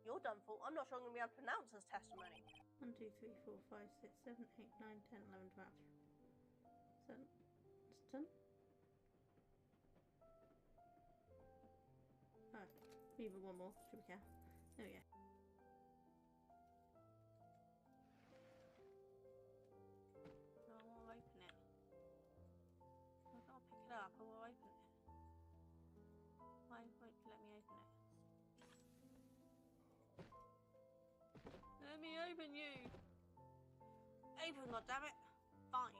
You're done for. I'm not sure I'm going to be able to pronounce this testimony. 1, 2, 3, 4, 5, 6, 7, 8, 9, 10, 11, 12. It's done. Oh, even one more. Should we care? There we go. No, I won't open it. I've got to pick it up. I will open it. Why won't you let me open it? Let me open you! Open, goddammit! Fine.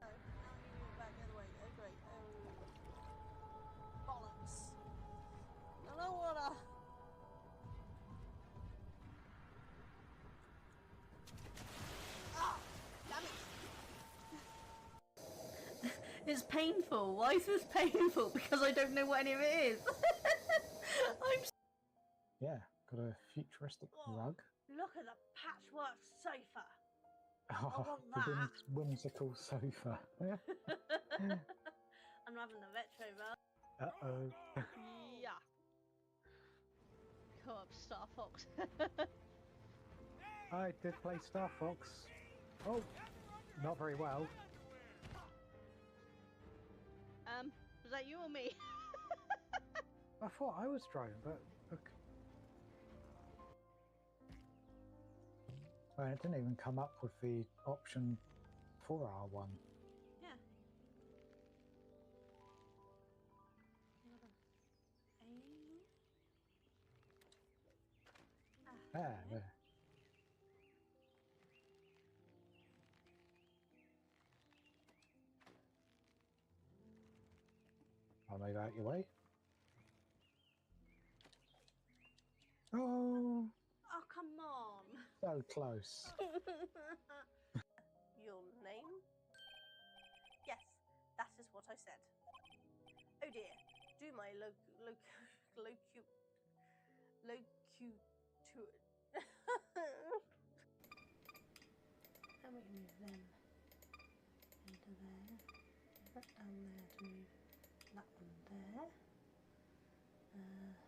Oh, now you move back the other way. Oh, great. Oh. Bollocks. No water! Ah! Damn it! It's painful. Why is this painful? Because I don't know what any of it is. Yeah, got a futuristic rug. Look at the patchwork sofa. Oh, want the that. whimsical sofa. I'm having the retro version. Uh-oh. Yeah. Co-op Star Fox. I did play Star Fox. Oh, not very well. Was that you or me? I thought I was driving, but look. Well, it didn't even come up with the option for R1. Yeah. There. I'll move out your way. Oh, Oh, come on. so close. Your name? Yes, that is what I said. Oh dear, do my Then we can move them into there. That down there to move that one there. Where's there?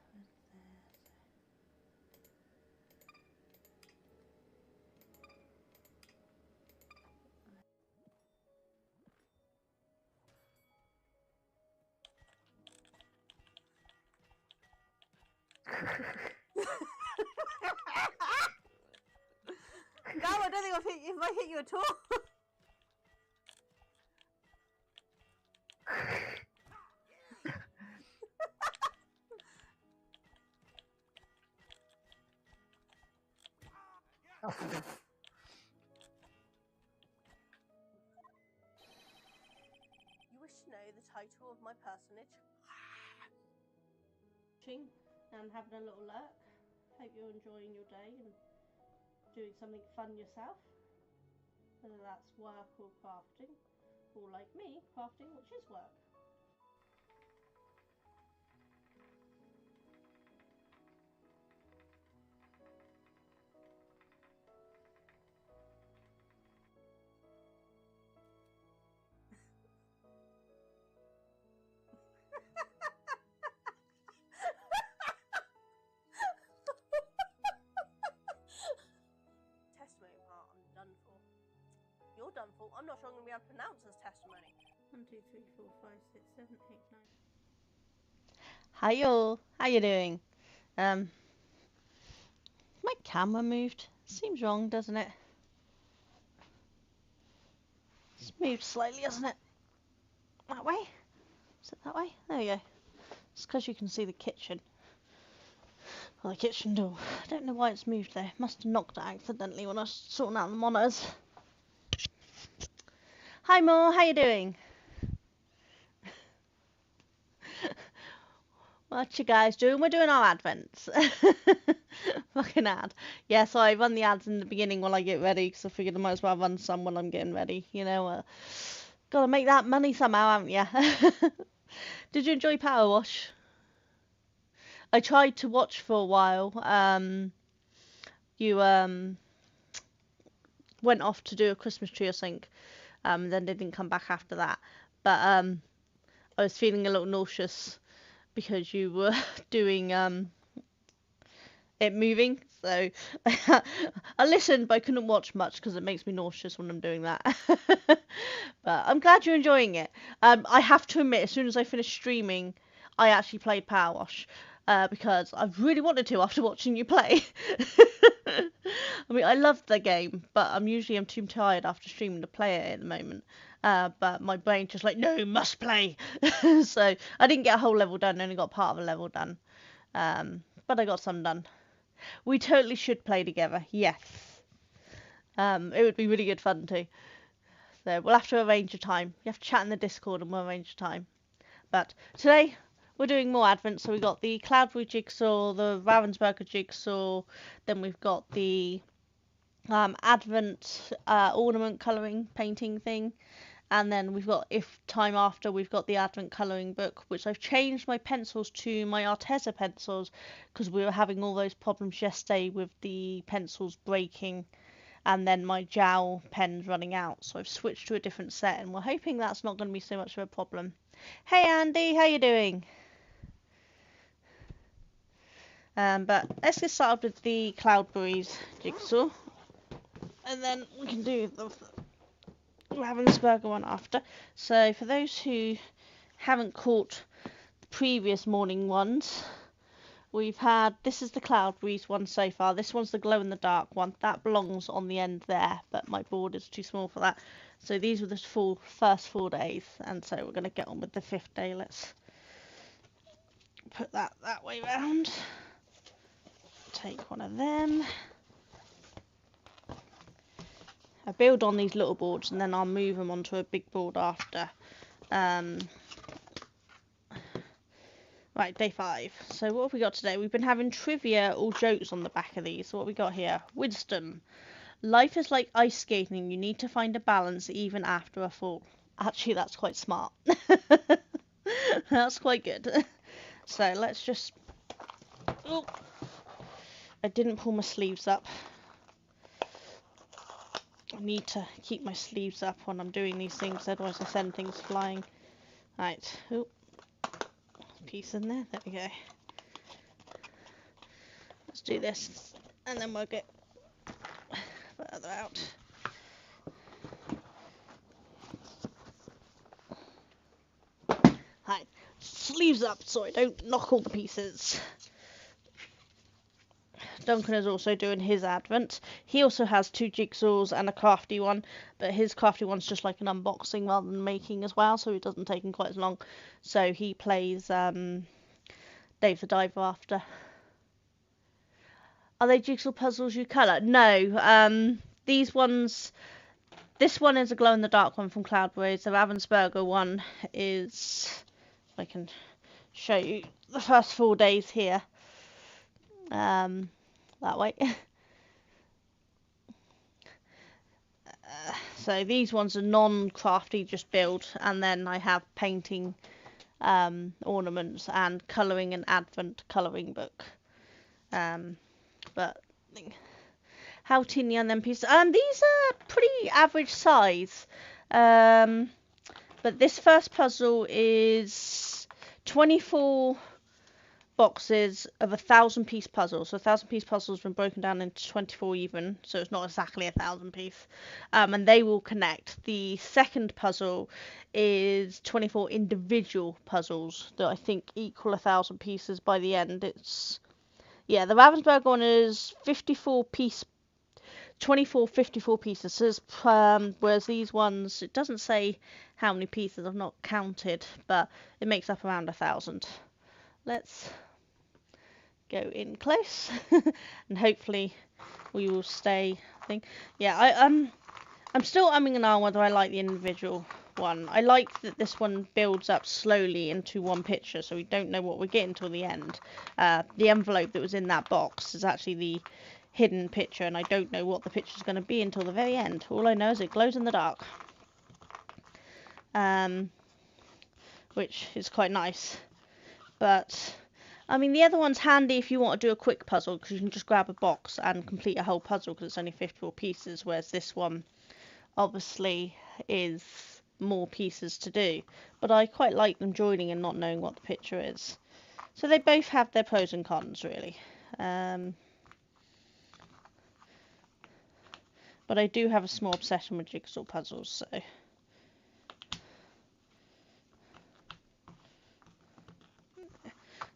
No, I don't think if I hit you at all. You wish to know the title of my personage? And having a little lurk. Hope you're enjoying your day and doing something fun yourself. Whether that's work or crafting, or like me, crafting, which is work. Testimony part, I'm done for. You're done for. I'm not sure I'm going to be able to pronounce this testimony. 1, 2, 3, 4, 5, 6, 7, 8, 9. Hi all, how you doing? My camera moved. Seems wrong, doesn't it? It's moved slightly, hasn't it? That way? Is it that way? There we go. It's because you can see the kitchen. Or the kitchen door. I don't know why it's moved there. Must have knocked it accidentally when I was sorting out the monitors. Hi Mo, how you doing? What you guys doing? We're doing our advents. Fucking ad. Yeah, so I run the ads in the beginning while I get ready because I figured I might as well run some when I'm getting ready. You know, gotta make that money somehow, haven't you? Did you enjoy Power Wash? I tried to watch for a while. You went off to do a Christmas tree or something. Then they didn't come back after that. But I was feeling a little nauseous because you were doing it moving. So I listened, but I couldn't watch much because it makes me nauseous when I'm doing that. But I'm glad you're enjoying it. I have to admit, as soon as I finished streaming, I actually played Power Wash because I really wanted to after watching you play. I mean, I love the game, but I'm too tired after streaming to play it at the moment. But my brain just like, no, must play. So I didn't get a whole level done, only got part of a level done. But I got some done. We totally should play together, yes. It would be really good fun too. So we'll have to arrange a time. You have to chat in the Discord and we'll arrange a time. But today we're doing more Advent. So we've got the Cloudberry jigsaw, the Ravensburger jigsaw, then we've got the Advent ornament colouring painting thing. And then we've got, if time after, we've got the Advent colouring book, which I've changed my pencils to my Arteza pencils because we were having all those problems yesterday with the pencils breaking and then my gel pens running out. So I've switched to a different set and we're hoping that's not going to be so much of a problem. Hey Andy, how you doing? But let's get started with the Cloudberries jigsaw. And then we can do the Ravensburger one after. So for those who haven't caught the previous morning ones, we've had, this is the Cloudberries one so far. This one's the glow in the dark one. That belongs on the end there, but my board is too small for that. So these were the first 4 days, and so we're going to get on with the 5th day. Let's put that way round. Take one of them. I build on these little boards and then I'll move them onto a big board after. Right, day 5. So what have we got today? We've been having trivia, all jokes on the back of these. So what have we got here? Wisdom. Life is like ice skating. You need to find a balance even after a fall. Actually, that's quite smart. That's quite good. So let's just... Oh, I didn't pull my sleeves up. I need to keep my sleeves up when I'm doing these things, otherwise I send things flying. Right, oh, piece in there, there we go. Let's do this, and then we'll get further out. Right, sleeves up so I don't knock all the pieces. Duncan is also doing his Advent. He also has 2 jigsaws and a crafty one, but his crafty one's just like an unboxing rather than making as well, so it doesn't take him quite as long. So he plays Dave the Diver after. Are they jigsaw puzzles you colour? No. These ones... This one is a glow-in-the-dark one from Cloudberries. The Ravensburger one is... If I can show you the first 4 days here. That way. So these ones are non-crafty, just build, and then I have painting ornaments and colouring an Advent colouring book. But how teeny are them pieces? These are pretty average size. But this first puzzle is 24 boxes of 1,000-piece puzzle. So 1,000-piece puzzle has been broken down into 24 even, so it's not exactly 1,000-piece. And they will connect. The second puzzle is 24 individual puzzles that I think equal 1,000 pieces by the end. It's, yeah, the Ravensburger one is 54 pieces. So whereas these ones, it doesn't say how many pieces, I've not counted, but it makes up around 1,000. Let's go in close and hopefully we will stay. I think, yeah, I'm still umming and ahhing whether I like the individual one. I like that this one builds up slowly into one picture, so we don't know what we're getting till the end. The envelope that was in that box is actually the hidden picture, and I don't know what the picture is going to be until the very end. All I know is it glows in the dark, which is quite nice. But I mean, the other one's handy if you want to do a quick puzzle, because you can just grab a box and complete a whole puzzle because it's only 54 pieces, whereas this one obviously is more pieces to do. But I quite like them joining and not knowing what the picture is. So they both have their pros and cons, really. But I do have a small obsession with jigsaw puzzles, so.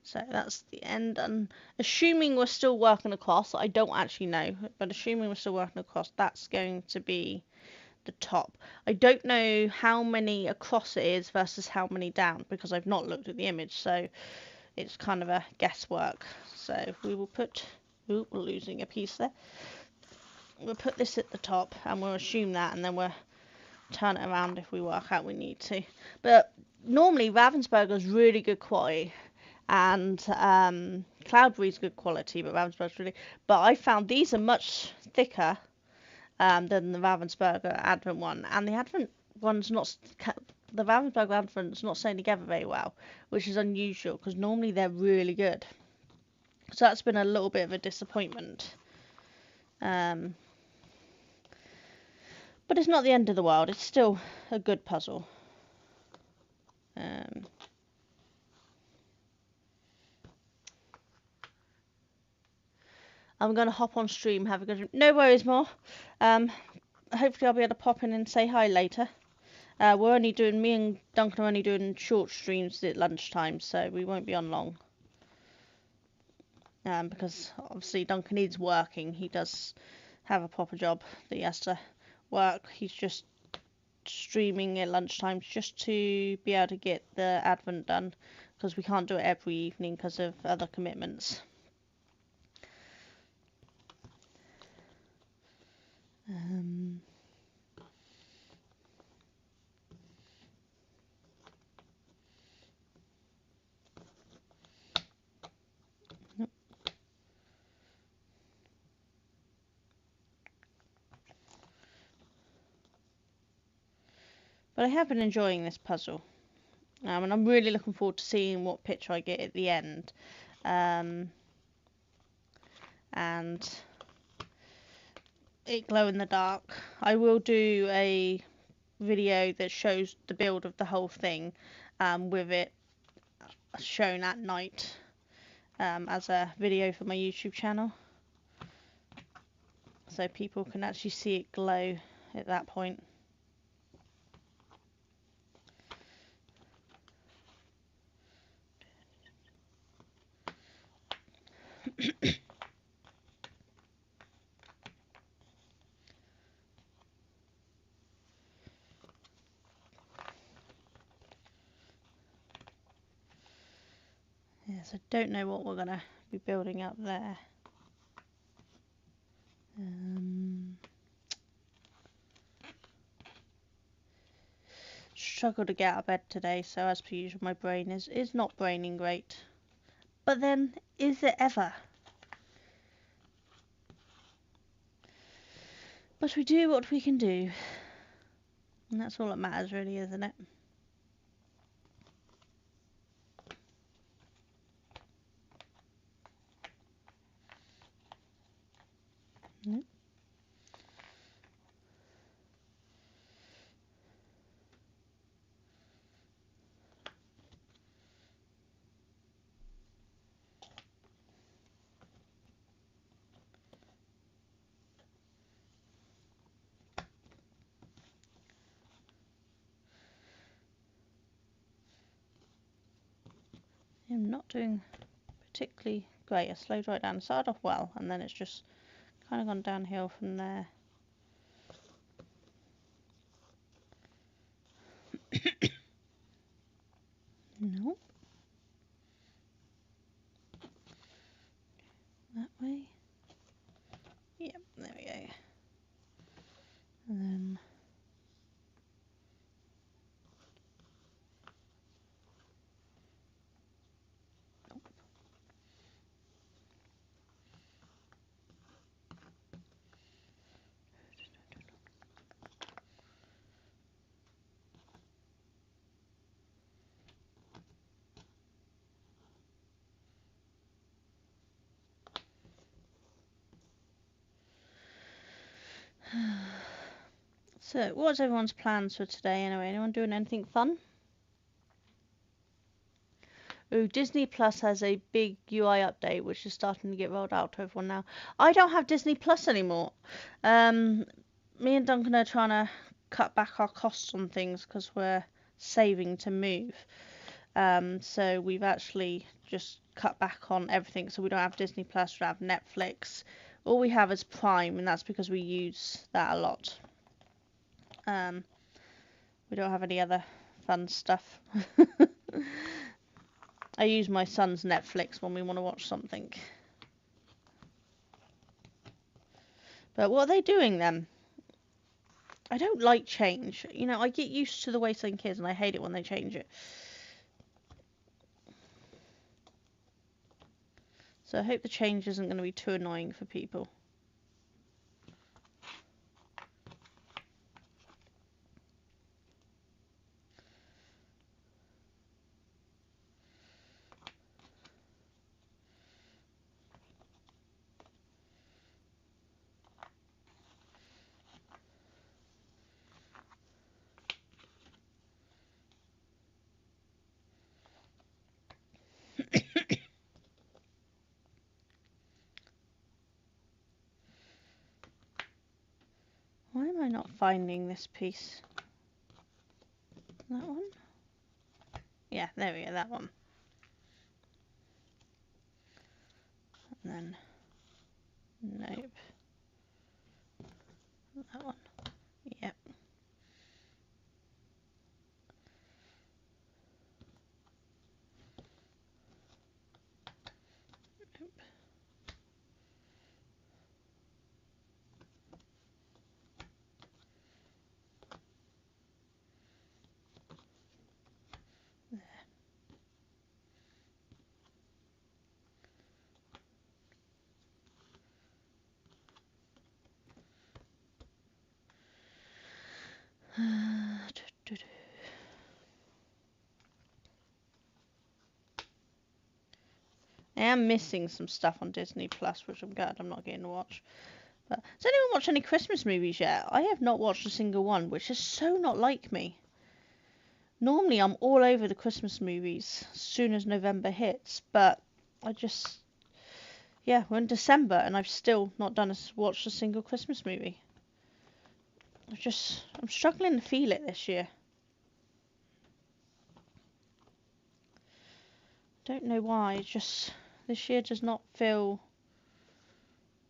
So that's the end, and assuming we're still working across, I don't actually know, but assuming we're still working across, that's going to be the top. I don't know how many across it is versus how many down, because I've not looked at the image, so it's kind of a guesswork. So we will put, ooh, we're losing a piece there. We'll put this at the top, and we'll assume that, and then we'll turn it around if we work out we need to. But normally Ravensburger is really good quality, and Cloudberry's good quality, but Ravensburger's really. But I found these are much thicker than the Ravensburger Advent one, and the Advent one's not. The Ravensburger Advent's not staying together very well, which is unusual because normally they're really good. So that's been a little bit of a disappointment. But it's not the end of the world. It's still a good puzzle. I'm going to hop on stream, have a good... No worries, more. Hopefully I'll be able to pop in and say hi later. Me and Duncan are only doing short streams at lunchtime, so we won't be on long. Because obviously Duncan is working. He does have a proper job that he has to work. He's just streaming at lunchtime just to be able to get the Advent done, because we can't do it every evening because of other commitments. But I have been enjoying this puzzle, and I'm really looking forward to seeing what picture I get at the end. And it glow in the dark. I will do a video that shows the build of the whole thing, with it shown at night, as a video for my YouTube channel, so people can actually see it glow at that point. Yes, I don't know what we're going to be building up there. Struggle to get out of bed today, so as per usual my brain is not braining great. But then, is it ever? But we do what we can do. And that's all that matters really, isn't it? Nope. I'm not doing particularly great. I slowed right down. Started off well, and then it's just kind of gone downhill from there. Nope. That way. Yep, there we go. And then... So, what's everyone's plans for today anyway? Anyone doing anything fun? Ooh, Disney Plus has a big UI update, which is starting to get rolled out to everyone now. I don't have Disney Plus anymore. Me and Duncan are trying to cut back our costs on things because we're saving to move. So we've actually just cut back on everything. So we don't have Disney Plus, we don't have Netflix. All we have is Prime, and that's because we use that a lot. We don't have any other fun stuff. I use my son's Netflix when we want to watch something. But what are they doing then? I don't like change. You know, I get used to the way something is, and I hate it when they change it. So I hope the change isn't going to be too annoying for people. Why am I not finding this piece? That one? Yeah, there we go, that one. And then, nope. That one. Yep. Nope. I am missing some stuff on Disney Plus, which I'm glad I'm not getting to watch. But has anyone watched any Christmas movies yet? I have not watched a single one, which is so not like me. Normally I'm all over the Christmas movies as soon as November hits, but yeah, we're in December and I've still not watched a single Christmas movie. I'm struggling to feel it this year. Don't know why, this year does not feel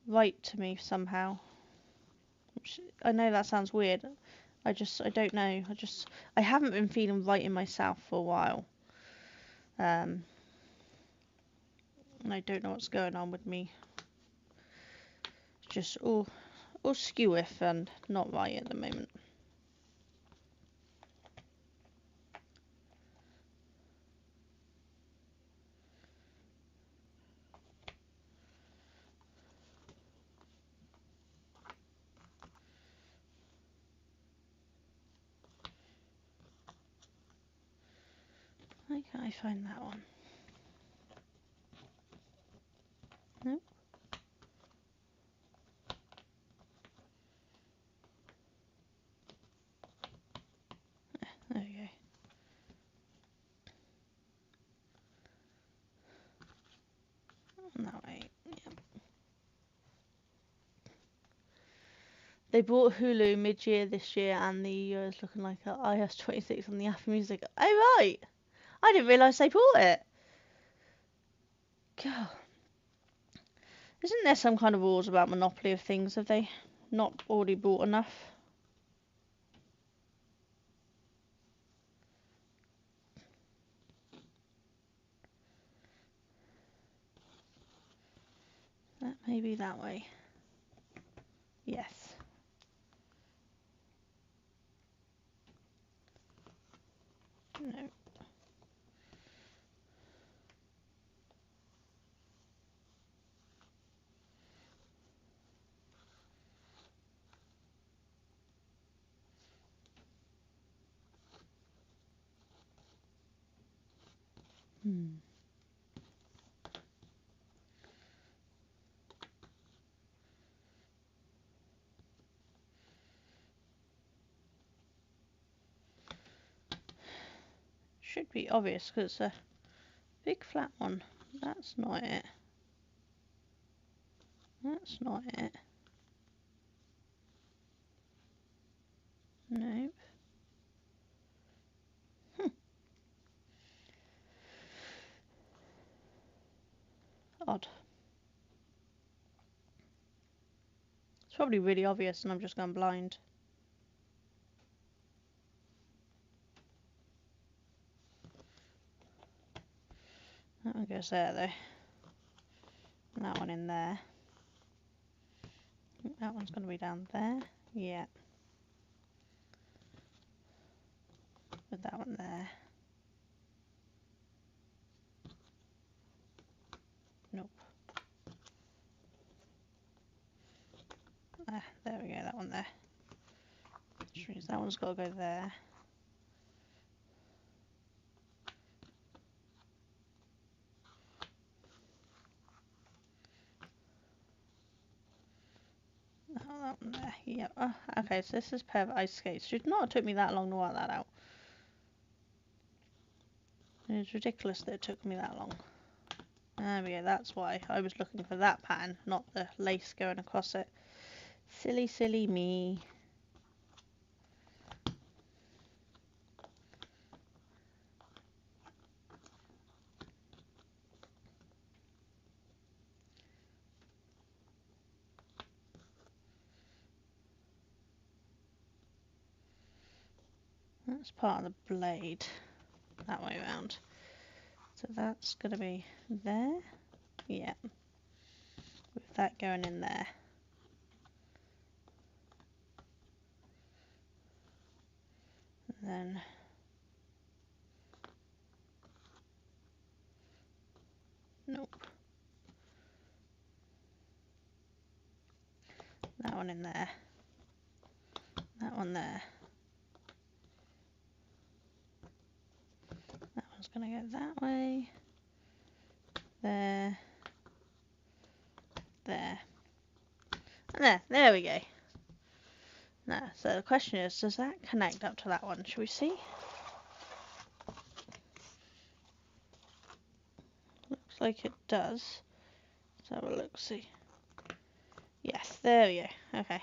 right to me somehow. I know that sounds weird. I don't know. I haven't been feeling right in myself for a while. And I don't know what's going on with me. Just all skew-iff and not right at the moment. Why can't I find that one? Nope. There we go. That way. Yep. They bought Hulu mid-year this year, and the year is looking like iOS 26 on the Apple Music. Oh right, I didn't realise they bought it. God, isn't there some kind of rules about monopoly of things? Have they not already bought enough? That may be that way. Yes. No. Should be obvious because it's a Big flat one. That's not it. That's not it. Nope. Odd. It's probably really obvious and I'm just going blind. That one goes there though. And that one in there. That one's going to be down there. Yeah. With that one there. Nope. Ah, there we go, that one there. Which means that one's got to go there. Oh, that one there. Yep. Oh, okay, so this is a pair of ice skates. Should not have took me that long to work that out. It's ridiculous that it took me that long. There we go, that's why I was looking for that pattern, not the lace going across it. Silly, silly me. That's part of the blade, that way around. So that's going to be there. Yeah. With that going in there. And then nope. That one in there. That one there. That one's going to go that way. There. There. And there we go. Now, so the question is, does that connect up to that one? Shall we see? Looks like it does. Let's have a look, see. Yes, there we go. Okay.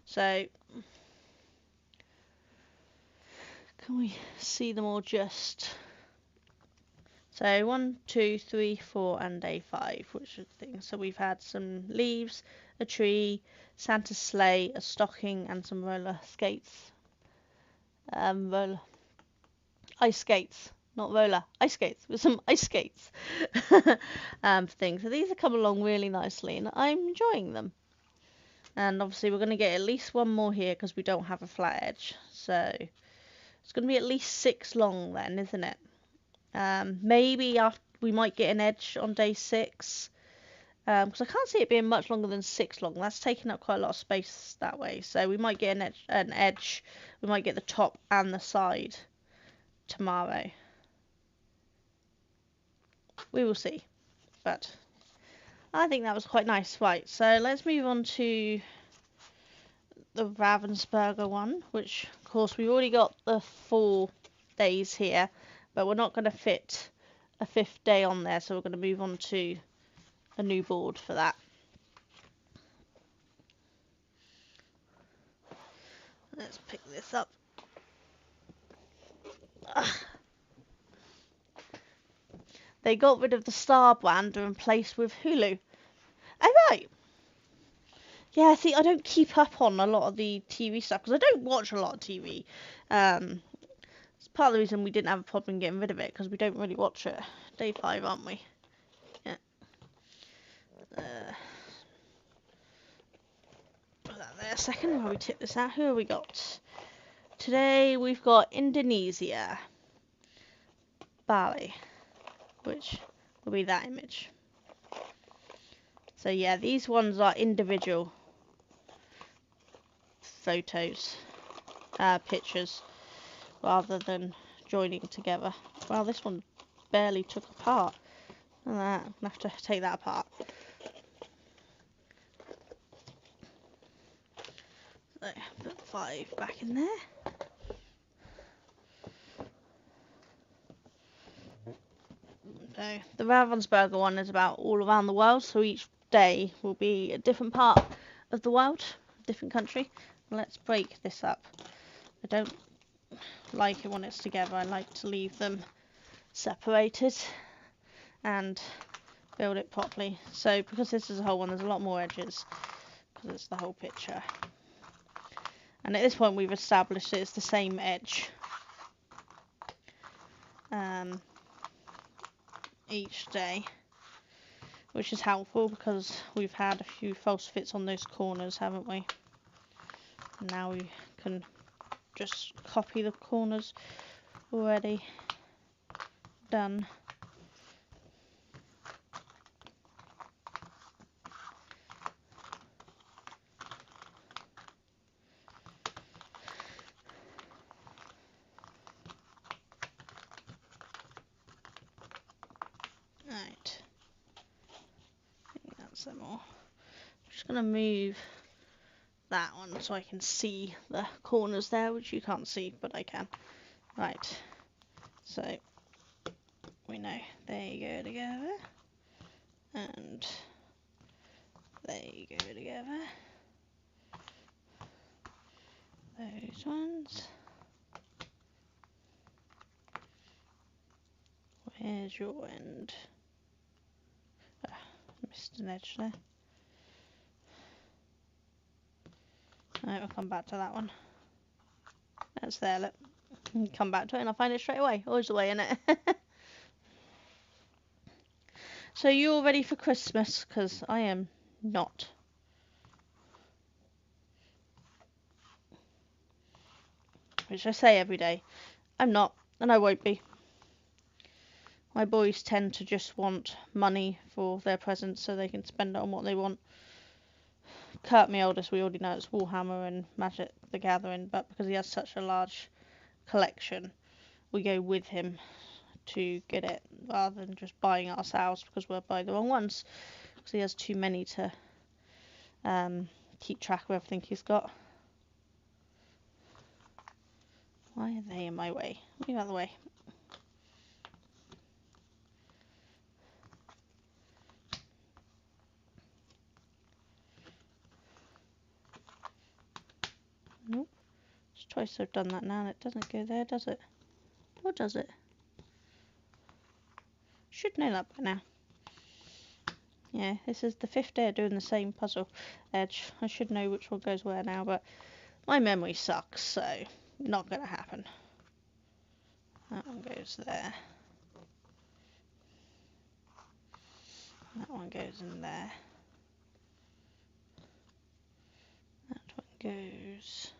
So, can we see them all just? So 1, 2, 3, 4 and day 5, which are things. So we've had some leaves, a tree, Santa's sleigh, a stocking and some roller skates. Ice skates, not roller, ice skates, with some ice skates things. So these are coming along really nicely and I'm enjoying them. And obviously we're going to get at least one more here because we don't have a flat edge. So it's going to be at least 6 long then, isn't it? Maybe after we might get an edge on day 6. Because I can't see it being much longer than 6 long. That's taking up quite a lot of space that way. So we might get an edge. We might get the top and the side tomorrow. We will see. But I think that was quite nice. Right, so let's move on to the Ravensburger one, which of course we've already got the 4 days here, but we're not going to fit a 5th day on there, so we're going to move on to a new board for that. Let's pick this up. They got rid of the Star brand and replaced with Hulu. Oh, right. Yeah, see, I don't keep up on a lot of the TV stuff because I don't watch a lot of TV. It's part of the reason we didn't have a problem getting rid of it because we don't really watch it. Day 5, aren't we? Yeah. Put that there a second while we tip this out. Who have we got? Today we've got Indonesia. Bali. Which will be that image. So yeah, these ones are individual photos, pictures, rather than joining together. Well, this one barely took apart. And that, I'm gonna have to take that apart. So, put 5 back in there. So the Ravensburger one is about all around the world, so each day will be a different part of the world, different country. Let's break this up. I don't like it when it's together. I like to leave them separated and build it properly. So because this is a whole one, there's a lot more edges because it's the whole picture. And at this point we've established that it's the same edge each day, which is helpful because we've had a few false fits on those corners, haven't we? Now we can just copy the corners already done. Right, I think that's them all. I'm just going to move that one so I can see the corners there, which you can't see, but I can. Right, so we know they go together, and they go together. Those ones. Where's your end? Missed an edge there. Right, we'll come back to that one. That's there, look. Come back to it and I'll find it straight away. Always the way, innit? So you all ready for Christmas? Because I am not. Which I say every day. I'm not, and I won't be. My boys tend to just want money for their presents so they can spend it on what they want. Kurt, my oldest, we already know it's Warhammer and Magic the Gathering, but because he has such a large collection, we go with him to get it rather than just buying it ourselves because we'll buy the wrong ones because he has too many to keep track of everything he's got. Why are they in my way? Move out of the way. Nope. It's twice I've done that now and it doesn't go there, does it? Or does it? Should know that by now. Yeah, this is the 5th day of doing the same puzzle edge. I should know which one goes where now, but my memory sucks, so not going to happen. That one goes there. That one goes in there. That one goes...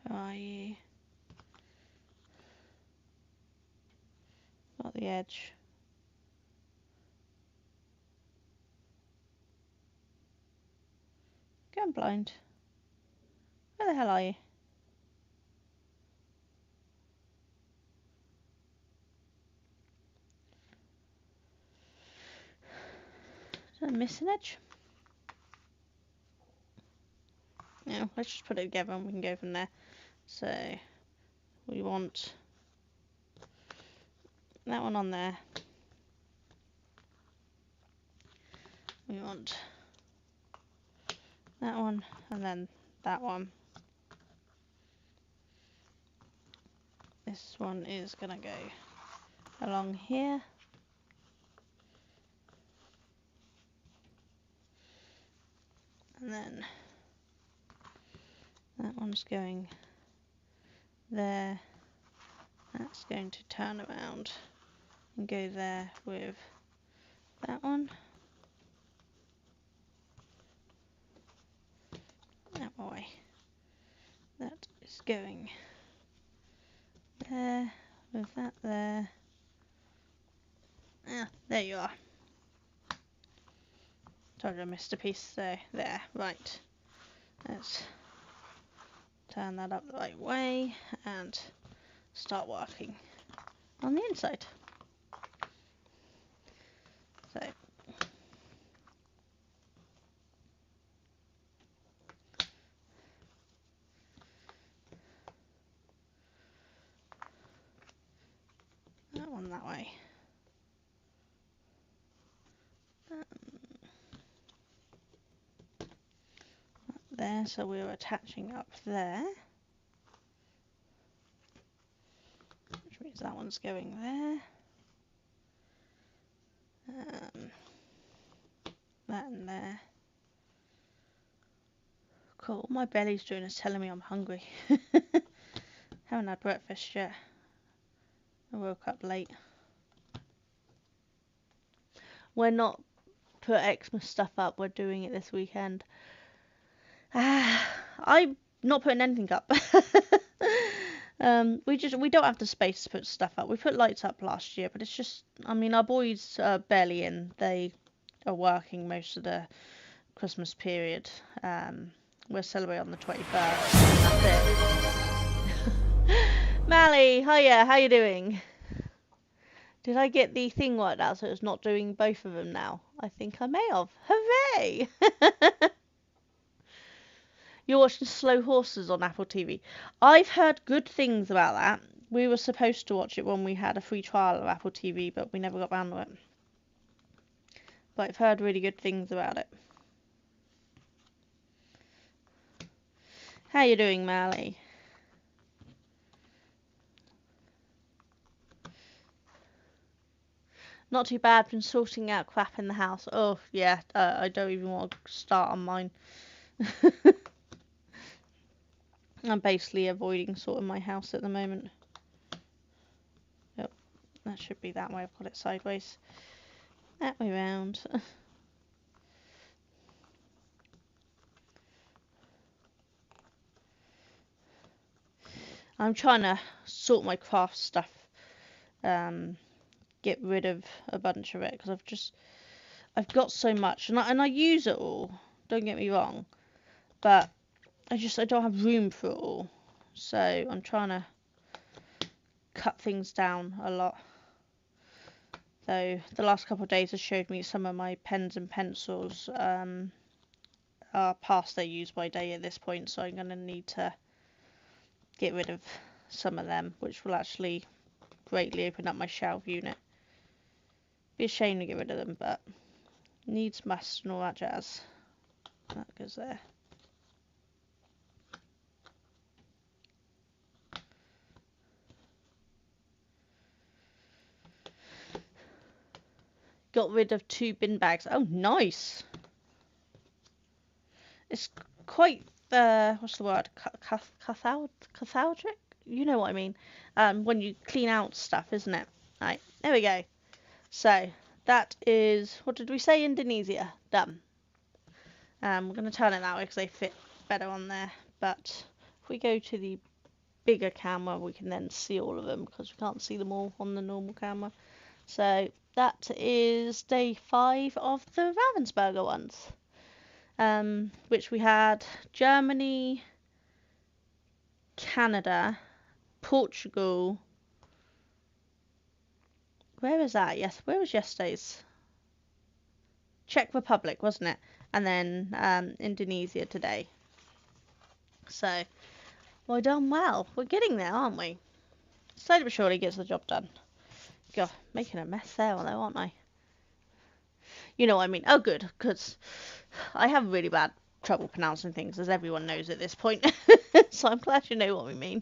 Where are you? Not the edge. Go blind. Where the hell are you? Did I miss an edge? No, let's just put it together and we can go from there. So, we want that one on there. We want that one and then that one. This one is going to go along here. And then that one's going there. That's going to turn around and go there with that one. That way. That is going there with that there. Ah, there you are. Told you I missed a piece there. Right. Let's turn that up the right way and start working on the inside. So that one that way. there, so we're attaching up there. Which means that one's going there. That in there. Cool. My belly's doing is telling me I'm hungry. Haven't had breakfast yet. I woke up late. We're not put Xmas stuff up. We're doing it this weekend. I'm not putting anything up. We don't have the space to put stuff up. We put lights up last year, but it's just, I mean, our boys are barely in. They are working most of the Christmas period. We're celebrating on the 21st. That's it. Mally, hiya, how you doing? Did I get the thing worked out so it's not doing both of them now? I think I may have. Hooray! You're watching Slow Horses on Apple TV. I've heard good things about that. We were supposed to watch it when we had a free trial of Apple TV, but we never got round to it. But I've heard really good things about it. How you doing, Mally? Not too bad. Been sorting out crap in the house. Oh, yeah. I don't even want to start on mine. I'm basically avoiding sorting my house at the moment. Yep. That should be that way. I've got it sideways. That way round. I'm trying to sort my craft stuff. Get rid of a bunch of it because I've got so much and I use it all. Don't get me wrong, but I don't have room for it all. So I'm trying to cut things down a lot. Though the last couple of days has showed me some of my pens and pencils are past their use by date at this point, so I'm going to need to get rid of some of them, which will actually greatly open up my shelf unit. Be a shame to get rid of them, but needs must and all that jazz. That goes there. Got rid of 2 bin bags. Oh, nice. It's quite what's the word? Cathartic? You know what I mean. When you clean out stuff, isn't it? Right, there we go. So that is, what did we say? Indonesia. Done. We're going to turn it that way because they fit better on there. But if we go to the bigger camera, we can then see all of them because we can't see them all on the normal camera. So that is day 5 of the Ravensburger ones. Which we had Germany, Canada, Portugal. Where is that? Yes, where was yesterday's? Czech Republic, wasn't it? And then Indonesia today. So, we're done well. We're getting there, aren't we? Slowly but surely gets the job done. God, making a mess there, although, aren't I? You know what I mean. Oh, good, because I have really bad trouble pronouncing things, as everyone knows at this point. So I'm glad you know what we mean.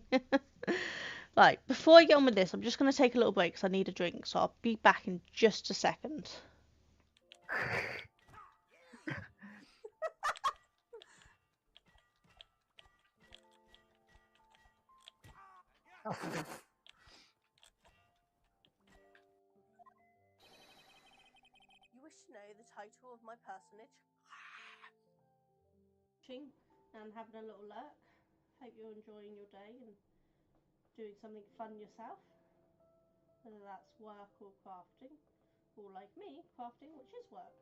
Right, before I get on with this, I'm just going to take a little break because I need a drink, so I'll be back in just a second. You wish to know the title of my personage? And having a little lurk. Hope you're enjoying your day and doing something fun yourself. Whether that's work or crafting. Or like me, crafting, which is work.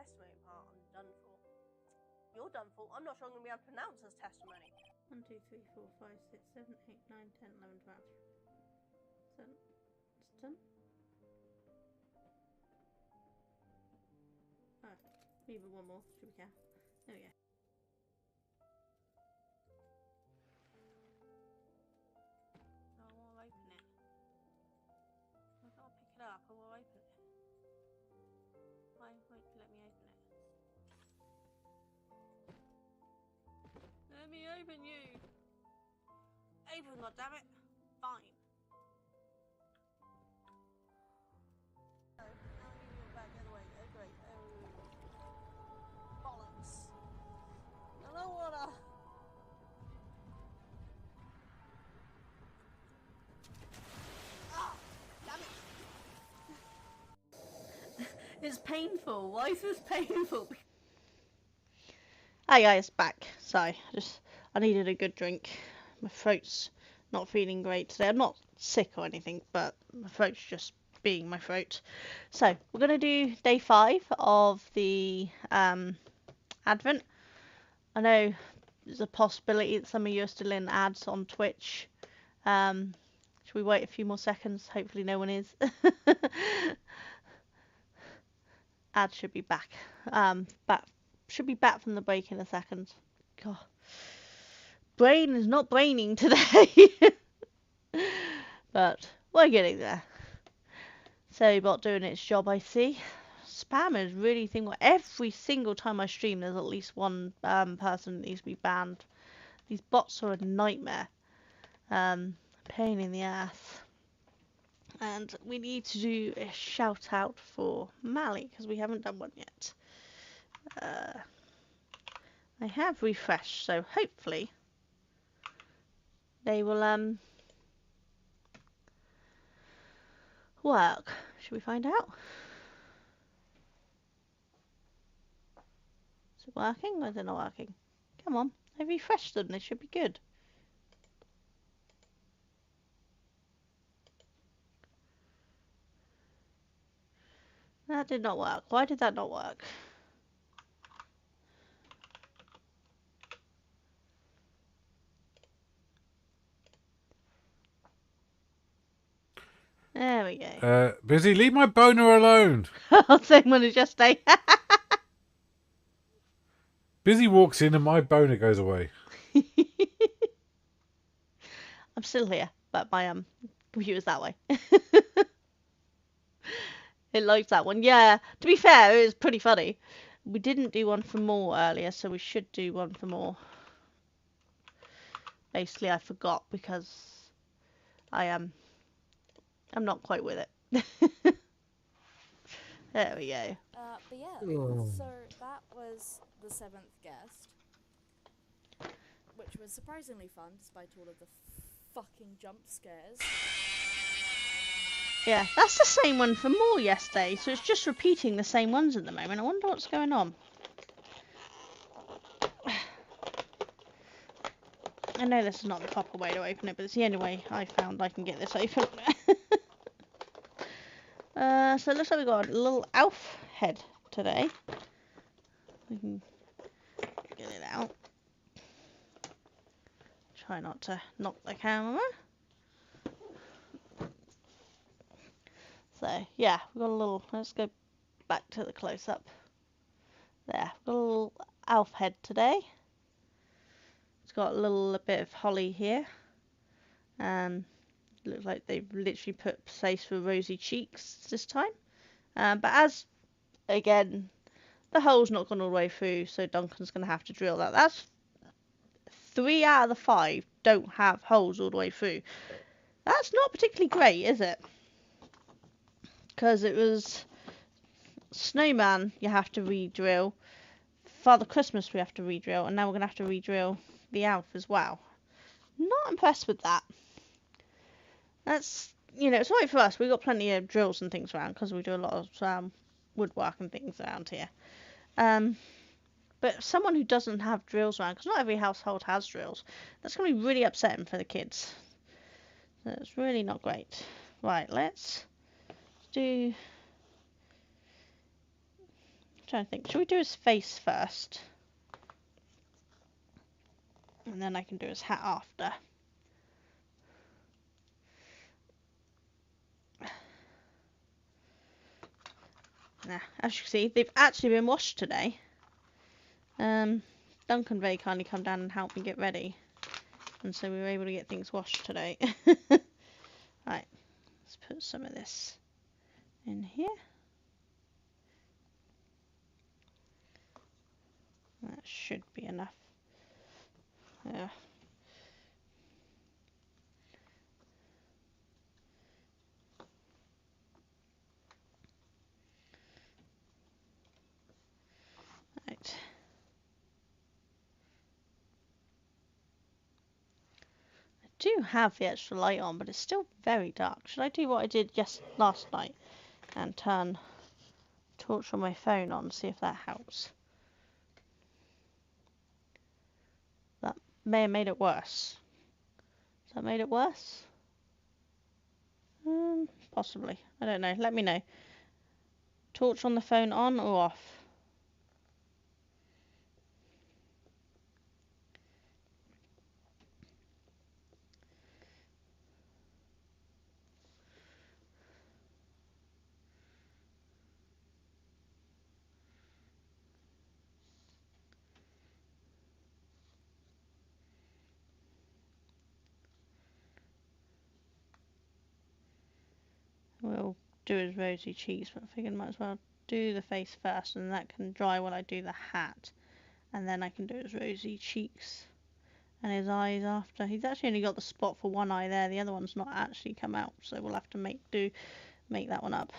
Testimony part, I'm done for. You're done for. I'm not sure I'm going to be able to pronounce this testimony. 1, 2, 3, 4, 5, 6, 7, 8, 9, 10, 11, 12. 7. It's done. Even one more, should we care? There we go. I won't open it. I've got to pick it up, I will open it. Why won't you let me open it? Let me open you! Open, goddammit! Fine. Oh, now you get back the other way. Oh great. Oh. Bollocks. I don't wanna. Ah! Damn it! It's painful. Why is this painful? Hi guys, back. Sorry, I needed a good drink. My throat's not feeling great today. I'm not sick or anything, but my throat's just being my throat. So we're gonna do day 5 of the Advent. I know there's a possibility that some of you are still in ads on Twitch. Should we wait a few more seconds? Hopefully no one is. Ads should be back. Should be back from the break in a second. God, brain is not braining today. But we're getting there. Bot doing its job, I see. Spammers really think every single time I stream there's at least one person that needs to be banned. These bots are a nightmare. Pain in the ass. And we need to do a shout out for Mally because we haven't done one yet. I have refreshed, so hopefully they will work. Should we find out? Is it working or is it not working? Come on, I refreshed them, they should be good. That did not work. Why did that not work? There we go. Busy, leave my boner alone. Same one as yesterday. Busy walks in and my boner goes away. I'm still here, but my computer's that way. It likes that one. Yeah, to be fair, it was pretty funny. We didn't do one for more earlier, so we should do one for more. Basically, I forgot because I'm not quite with it. There we go. But yeah, so that was the 7th guest, which was surprisingly fun despite all of the fucking jump scares. Yeah, that's the same one for more yesterday, so it's just repeating the same ones at the moment. I wonder what's going on. I know this is not the proper way to open it, but it's the only way I found I can get this open. So it looks like we've got a little elf head today. We can get it out. Try not to knock the camera. So yeah, we've got a little, let's go back to the close-up. There, we've got a little elf head today. It's got a little bit of holly here. Looks like they've literally put place for rosy cheeks this time. But as, again, the hole's not gone all the way through, so Duncan's going to have to drill that. That's 3 out of the 5 don't have holes all the way through. That's not particularly great, is it? Because it was Snowman you have to re-drill, Father Christmas we have to re-drill, and now we're going to have to re-drill the elf as well. Not impressed with that. That's, you know, it's alright for us. We've got plenty of drills and things around because we do a lot of woodwork and things around here. But someone who doesn't have drills around, because not every household has drills, that's going to be really upsetting for the kids. So it's really not great. Right, let's do... I'm trying to think. Should we do his face first? And then I can do his hat after. As you can see, they've actually been washed today. Duncan very kindly come down and helped me get ready, and so we were able to get things washed today. Right, let's put some of this in here. That should be enough. Yeah. Right. I do have the extra light on, but it's still very dark. Should I do what I did last night and turn torch on my phone on, see if that helps? That may have made it worse. Has that made it worse? Possibly. I don't know. Let me know. Torch on the phone on or off? We'll do his rosy cheeks, but I figured I might as well do the face first, and that can dry while I do the hat, and then I can do his rosy cheeks and his eyes after. He's actually only got the spot for one eye there, the other one's not actually come out, so we'll have to make that one up.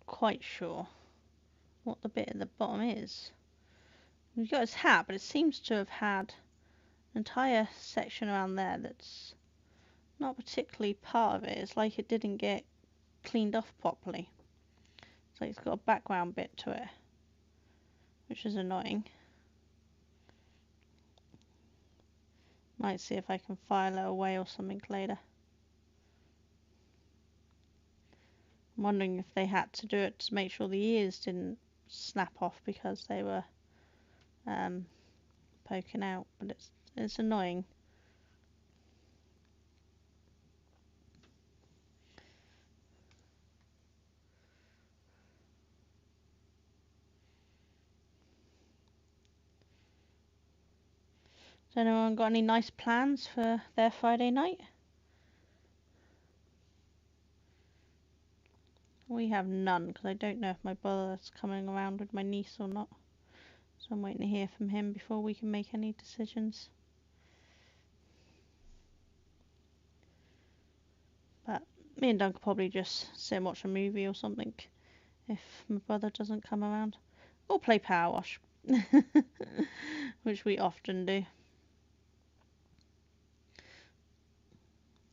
Quite sure what the bit at the bottom is. We've got his hat, but it seems to have had an entire section around there that's not particularly part of it. It's like it didn't get cleaned off properly. So it's got a background bit to it, which is annoying. Might see if I can file it away or something later. I'm wondering if they had to do it to make sure the ears didn't snap off because they were poking out, but it's annoying. Has anyone got any nice plans for their Friday night? We have none, because I don't know if my brother's coming around with my niece or not. So I'm waiting to hear from him before we can make any decisions. But me and Doug will probably just sit and watch a movie or something if my brother doesn't come around. Or play Power Wash, which we often do.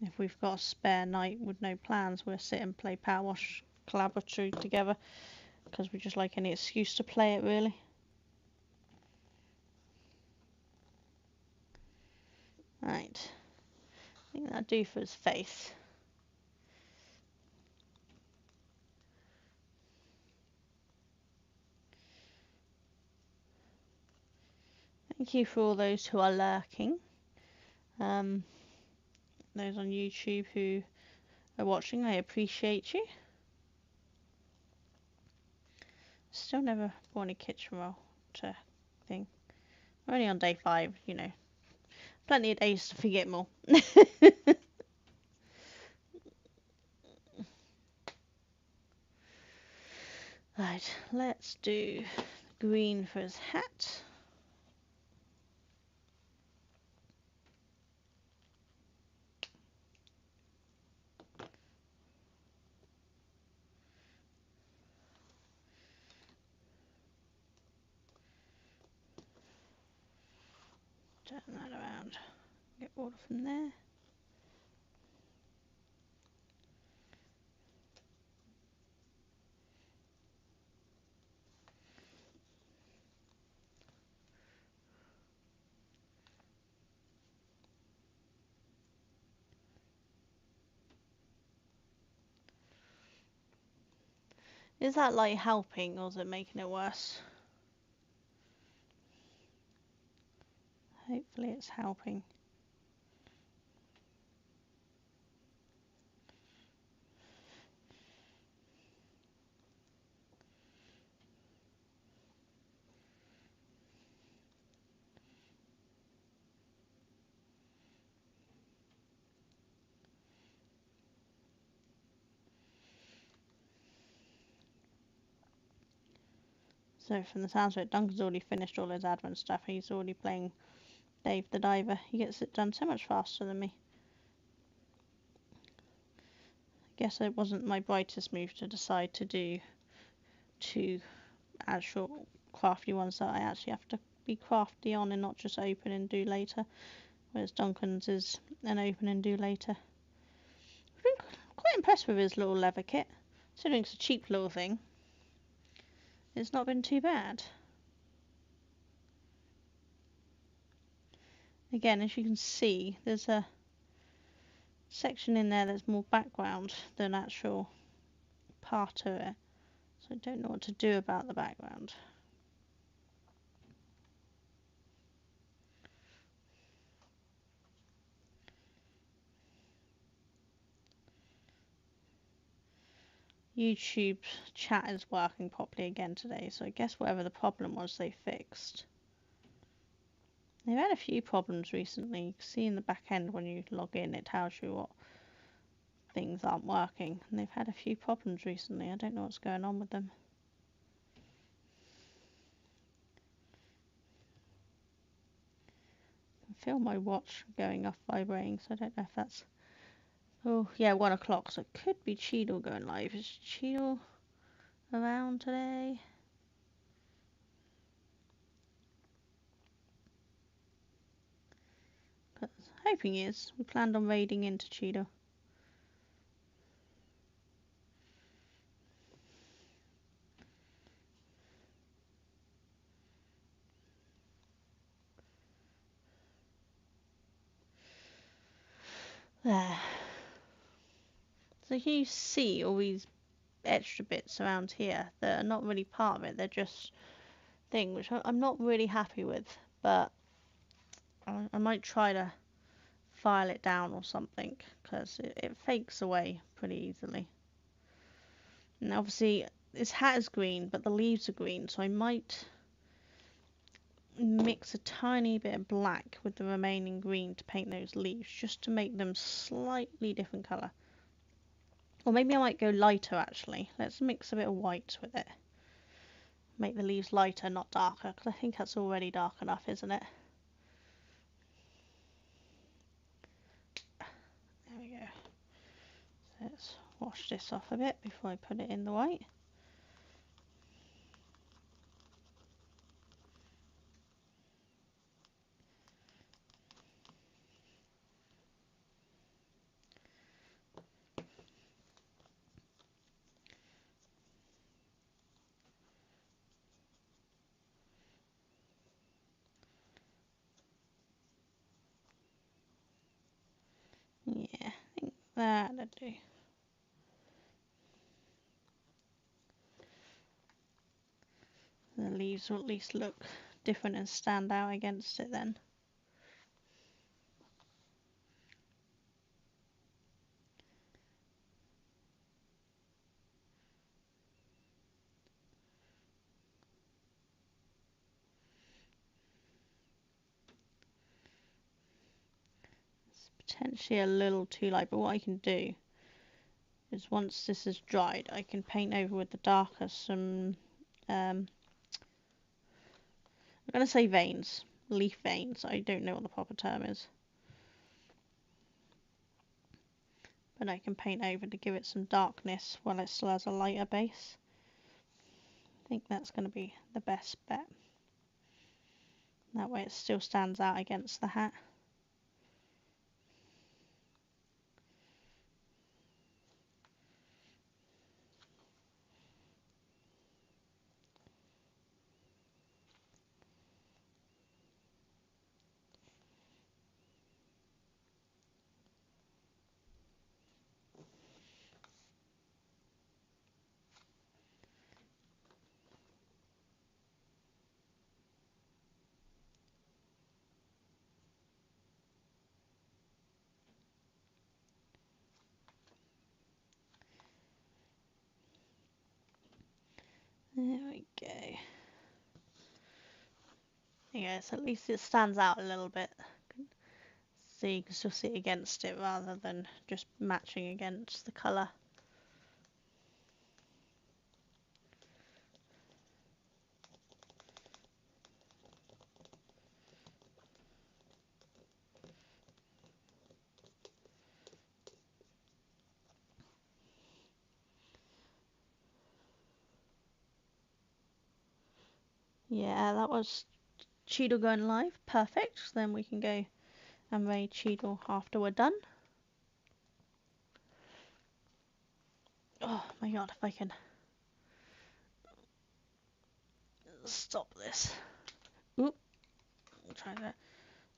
If we've got a spare night with no plans, we'll sit and play Power Wash collaboratively together, because we just like any excuse to play it, really. Right, I think that'll do for his face. Thank you for all those who are lurking. Those on YouTube who are watching, I appreciate you. Still never bought any kitchen roll to thing. We're only on day 5, you know. Plenty of days to forget more. Right, let's do green for his hat. Turn that around. Get water from there. Is that light helping or is it making it worse? Hopefully it's helping. So from the sounds of it, Duncan's already finished all his advent stuff. He's already playing Dave the Diver. He gets it done so much faster than me. I guess it wasn't my brightest move to decide to do 2 actual crafty ones that I actually have to be crafty on and not just open and do later. Whereas Duncan's is an open and do later. I've been quite impressed with his little leather kit. Considering it's a cheap little thing, it's not been too bad. Again, as you can see, there's a section in there that's more background than actual part of it. So I don't know what to do about the background. YouTube chat is working properly again today, so I guess whatever the problem was, they fixed. They've had a few problems recently. You can see in the back end when you log in, it tells you what things aren't working. And they've had a few problems recently. I don't know what's going on with them. I can feel my watch going off vibrating, so I don't know if that's... Oh, yeah, 1 o'clock, so it could be Cheadle going live. Is Cheadle around today? Hoping he is. We planned on raiding into Cheadle. There. So you see all these extra bits around here that are not really part of it. They're just things which I'm not really happy with, but I might try to file it down or something because it fakes away pretty easily. And obviously this hat is green, but the leaves are green, so I might mix a tiny bit of black with the remaining green to paint those leaves just to make them slightly different colour. Or maybe I might go lighter actually. Let's mix a bit of white with it. Make the leaves lighter, not darker, because I think that's already dark enough, isn't it? There we go. So let's wash this off a bit before I put it in the white. Yeah, I think that'll do. The leaves will at least look different and stand out against it then. It's potentially a little too light, but what I can do is once this is dried, I can paint over with the darker some, I'm going to say veins, leaf veins. I don't know what the proper term is. But I can paint over to give it some darkness while it still has a lighter base. I think that's going to be the best bet. That way it still stands out against the hat. There we go. Yes, at least it stands out a little bit. So you can still see it against it rather than just matching against the colour. Yeah, that was Cheadle going live. Perfect. Then we can go and raid Cheadle after we're done. Oh my god, if I can stop this. Oop. I'll try that.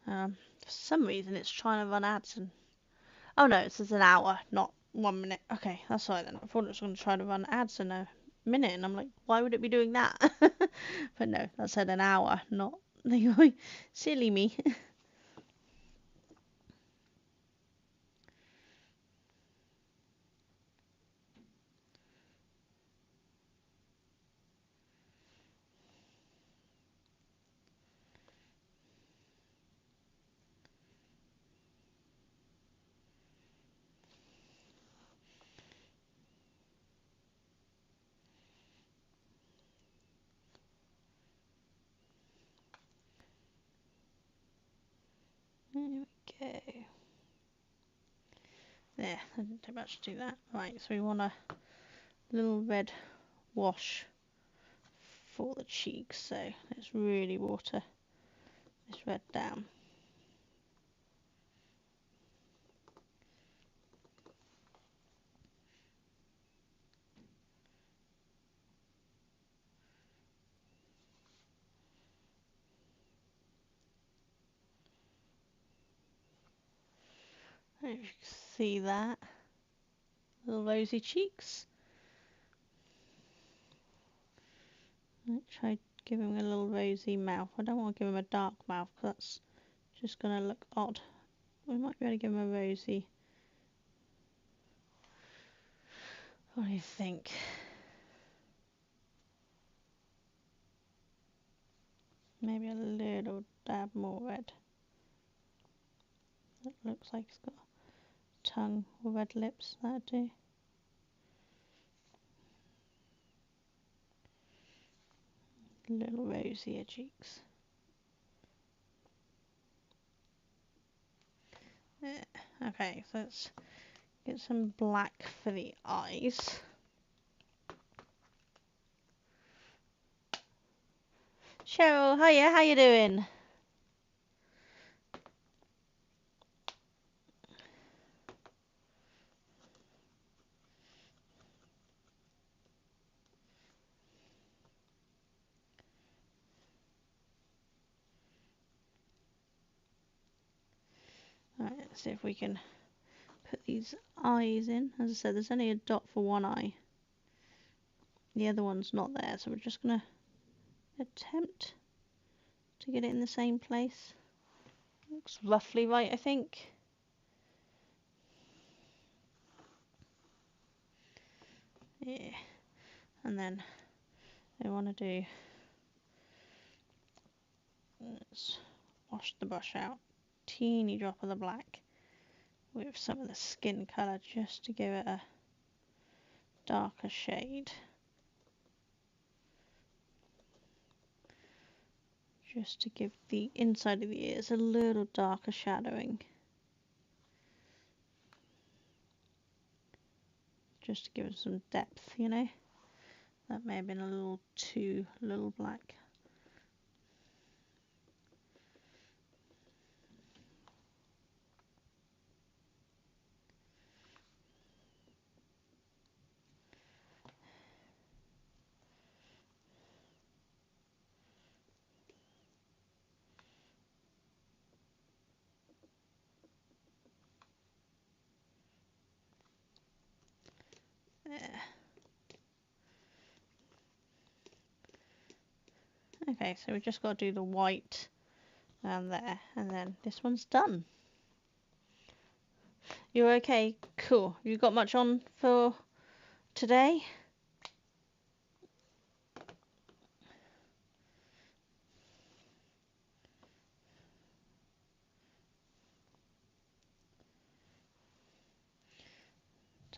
For some reason it's trying to run ads and... Oh no, it says an hour, not 1 minute. Okay, that's all right then. I thought it was going to try to run ads in a minute, and I'm like, why would it be doing that? But no, that said an hour, not... Silly me. There we go. There, I didn't take much to do that. Right, so we want a little red wash for the cheeks, so let's really water this red down. If you can see that, little rosy cheeks. Let's try giving him a little rosy mouth. I don't want to give him a dark mouth because that's just going to look odd. We might be able to give him a rosy. What do you think? Maybe a little dab more red. It looks like he's got a tongue with red lips. That'd do. Little rosier cheeks. Yeah. Okay, so let's get some black for the eyes. Cheryl, hiya, how you doing? Alright, let's see if we can put these eyes in. As I said, there's only a dot for one eye. The other one's not there, so we're just going to attempt to get it in the same place. Looks roughly right, I think. Yeah. And then I want to do... Let's wash the brush out. Teeny drop of the black with some of the skin colour just to give it a darker shade. Just to give the inside of the ears a little darker shadowing. Just to give it some depth, you know. That may have been a little too little black. There. Okay, so we've just got to do the white around there, and then this one's done. You're okay? Cool. You got much on for today?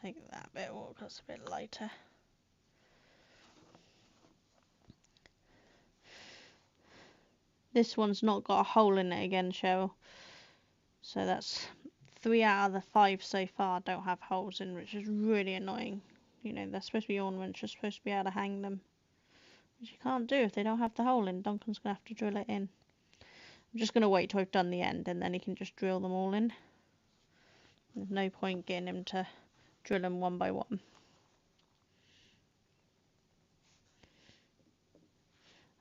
take that bit off because it's a bit lighter. This one's not got a hole in it again, Cheryl. So that's 3 out of the 5 so far don't have holes in, which is really annoying. You know, they're supposed to be ornaments, you're supposed to be able to hang them. Which you can't do if they don't have the hole in. Duncan's going to have to drill it in. I'm just going to wait till I've done the end and then he can just drill them all in. There's no point getting him to drill them one by one.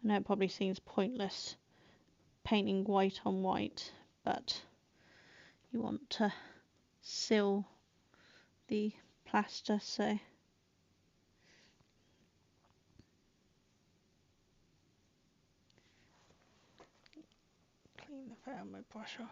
I know it probably seems pointless painting white on white, but you want to seal the plaster, so clean the foam with brush off.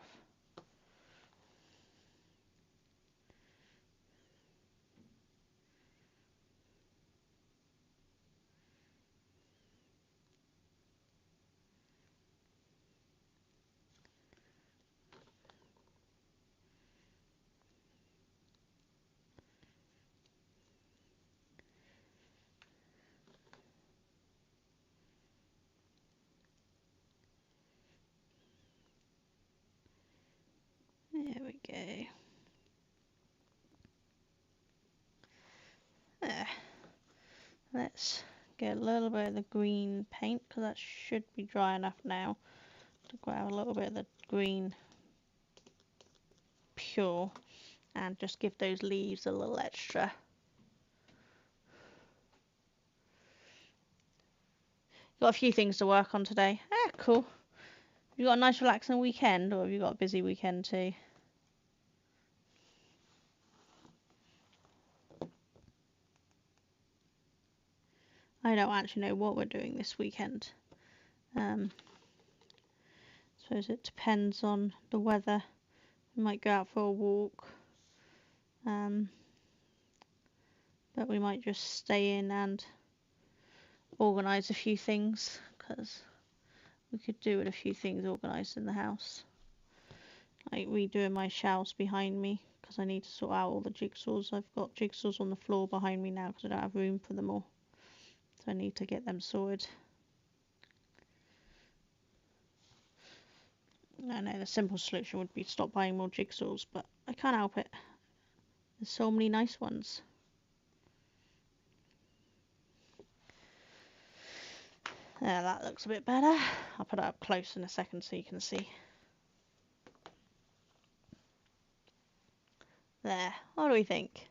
There we go. There. Let's get a little bit of the green paint because that should be dry enough now to grab a little bit of the green pure and just give those leaves a little extra. Got a few things to work on today. Cool. You got a nice relaxing weekend, or have you got a busy weekend too? I don't actually know what we're doing this weekend. I suppose it depends on the weather. We might go out for a walk. But we might just stay in and organise a few things, because we could do with a few things organised in the house. Like redoing my shelves behind me, because I need to sort out all the jigsaws. I've got jigsaws on the floor behind me now because I don't have room for them all. So I need to get them sorted. I know the simple solution would be to stop buying more jigsaws, but I can't help it. There's so many nice ones. There, that looks a bit better. I'll put it up close in a second so you can see. There, what do we think?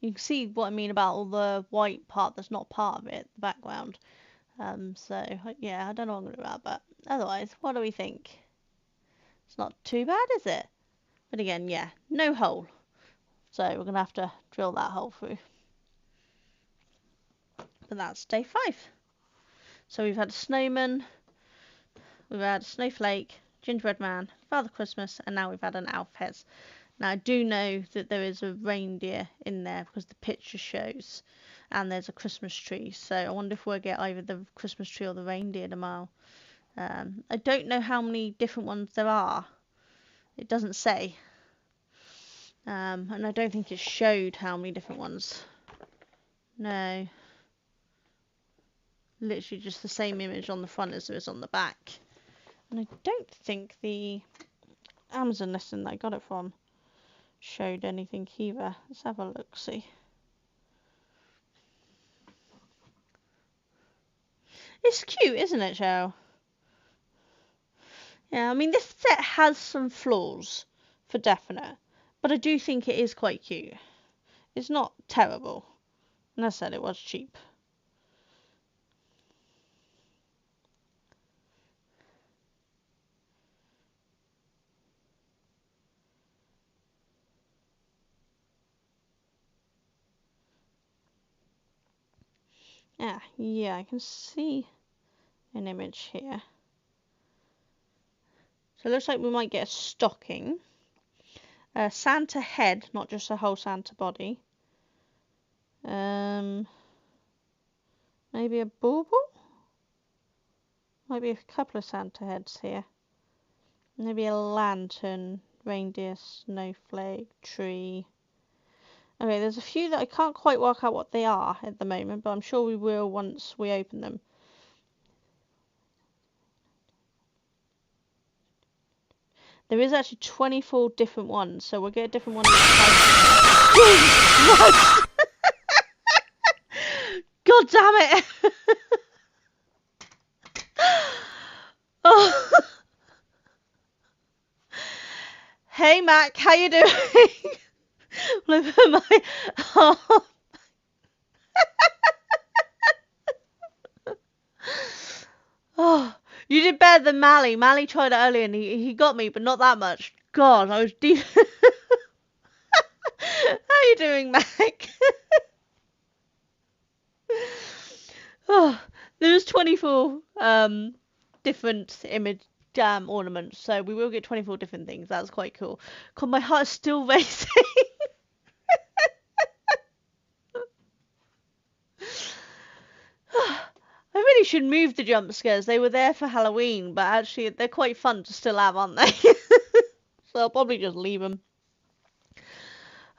You can see what I mean about all the white part that's not part of it, the background. So, yeah, I don't know what I'm going to do about that. But otherwise, what do we think? It's not too bad, is it? But again, yeah, no hole. So we're going to have to drill that hole through. But that's day 5. So we've had a snowman, we've had a snowflake, gingerbread man, Father Christmas, and now we've had an elf heads. Now I do know that there is a reindeer in there because the picture shows, and there's a Christmas tree. So I wonder if we'll get either the Christmas tree or the reindeer tomorrow. I don't know how many different ones there are. It doesn't say. And I don't think it showed how many different ones. No. Literally just the same image on the front as there is on the back. And I don't think the Amazon listing that I got it from showed anything either. Let's have a look, see. It's cute, isn't it, Cheryl? Yeah, I mean, this set has some flaws, for definite. But I do think it is quite cute. It's not terrible. And as I said, it was cheap. Yeah, I can see an image here. So it looks like we might get a stocking. A Santa head, not just a whole Santa body. Maybe a bauble? Might be a couple of Santa heads here. Maybe a lantern, reindeer, snowflake, tree. Okay, there's a few that I can't quite work out what they are at the moment, but I'm sure we will once we open them. There is actually 24 different ones, so we'll get a different one each time. God damn it! Oh. Hey Mac, how you doing? Look at my... Oh. Oh, you did better than Mally. Mally tried it earlier and he got me, but not that much. God, I was deep. How you doing, Mac? Oh, there's 24 different image ornaments, so we will get 24 different things. That's quite cool. God, my heart's still racing. I really should move the jump scares. They were there for Halloween, but actually they're quite fun to still have, aren't they? So I'll probably just leave them.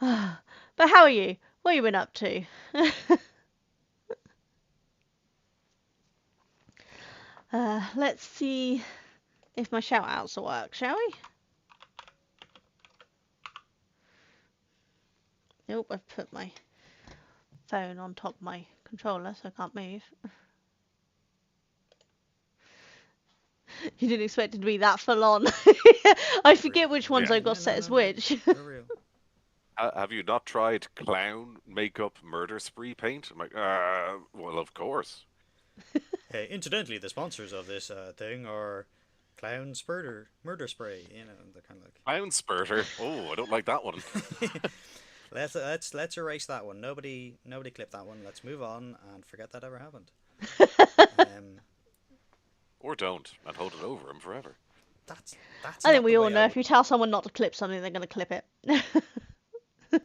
But how are you? What have you been up to? Let's see if my shout outs will work, shall we? Nope, I've put my phone on top of my controller so I can't move. You didn't expect it to be that full on. I forget which ones I've got set as which. Have you not tried clown makeup murder spree paint? I'm like, well, of course. Hey, incidentally, the sponsors of this thing are Clown Spurter Murder Spray. You know, the kind of like Clown spurter. Oh, I don't like that one. let's erase that one. Nobody clip that one. Let's move on and forget that ever happened. Or don't, and hold it over him forever. That's I think we all know if you tell someone not to clip something, they're going to clip it.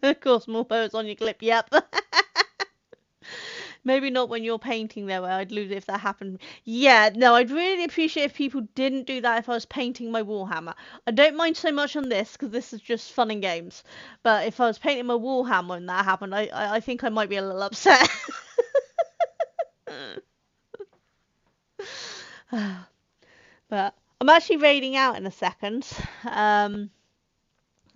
Of course, more bows on your clip, yep. Maybe not when you're painting though, I'd lose it if that happened. Yeah, no, I'd really appreciate if people didn't do that if I was painting my Warhammer. I don't mind so much on this, because this is just fun and games. But if I was painting my Warhammer and that happened, I think I might be a little upset. But I'm actually raiding out in a second. I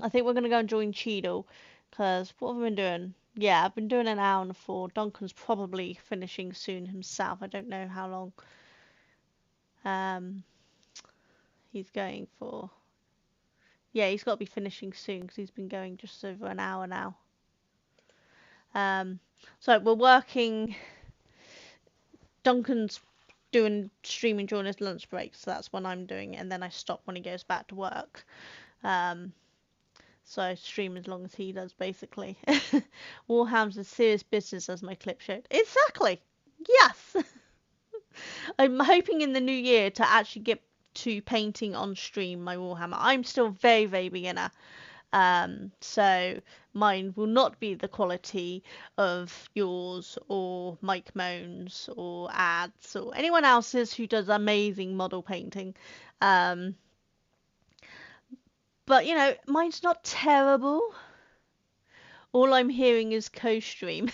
think we're going to go and join Cheadle, because what have I been doing? Yeah, I've been doing an hour and 4. Duncan's probably finishing soon himself. I don't know how long he's going for. Yeah, he's got to be finishing soon because he's been going just over an hour now. So we're working. Duncan's doing streaming during his lunch break, so that's when I'm doing it, and then I stop when he goes back to work. So I stream as long as he does, basically. Warham's a serious business, as my clip showed. Exactly! Yes! I'm hoping in the new year to actually get to painting on stream my Warhammer. I'm still very, very beginner. So mine will not be the quality of yours or Mike Moan's or Ads or anyone else's who does amazing model painting. But, you know, mine's not terrible. All I'm hearing is co-stream.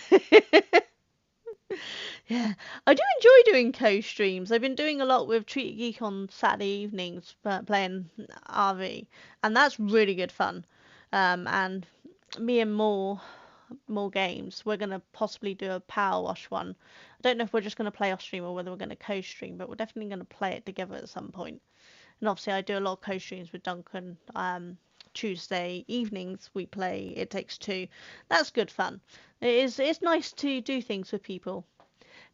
Yeah, I do enjoy doing co-streams. I've been doing a lot with Treat a Geek on Saturday evenings, playing RV, and that's really good fun. And me and more games, we're going to possibly do a power wash one. I don't know if we're just going to play off stream or whether we're going to co-stream, but we're definitely going to play it together at some point. And obviously I do a lot of co-streams with Duncan. Tuesday evenings we play It Takes Two. That's good fun. It's nice to do things with people.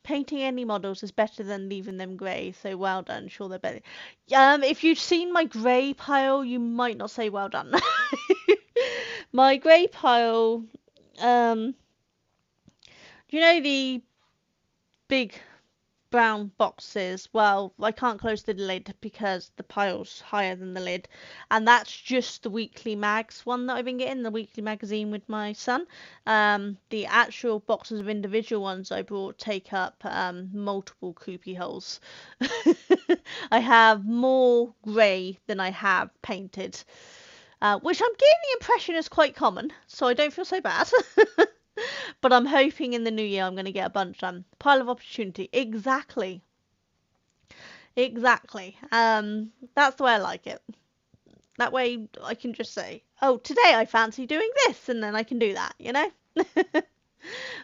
Painting any models is better than leaving them grey, so well done. Sure, they're better. If you've seen my grey pile, you might not say well done. My grey pile, you know the big brown boxes? Well, I can't close the lid because the pile's higher than the lid, and that's just the weekly mags one that I've been getting, the weekly magazine with my son. The actual boxes of individual ones I bought take up multiple coopy holes. I have more grey than I have painted. which I'm getting the impression is quite common, so I don't feel so bad. But I'm hoping in the new year I'm going to get a bunch done. Pile of opportunity. Exactly. Exactly. That's the way I like it. That way I can just say, oh, today I fancy doing this, and then I can do that, you know?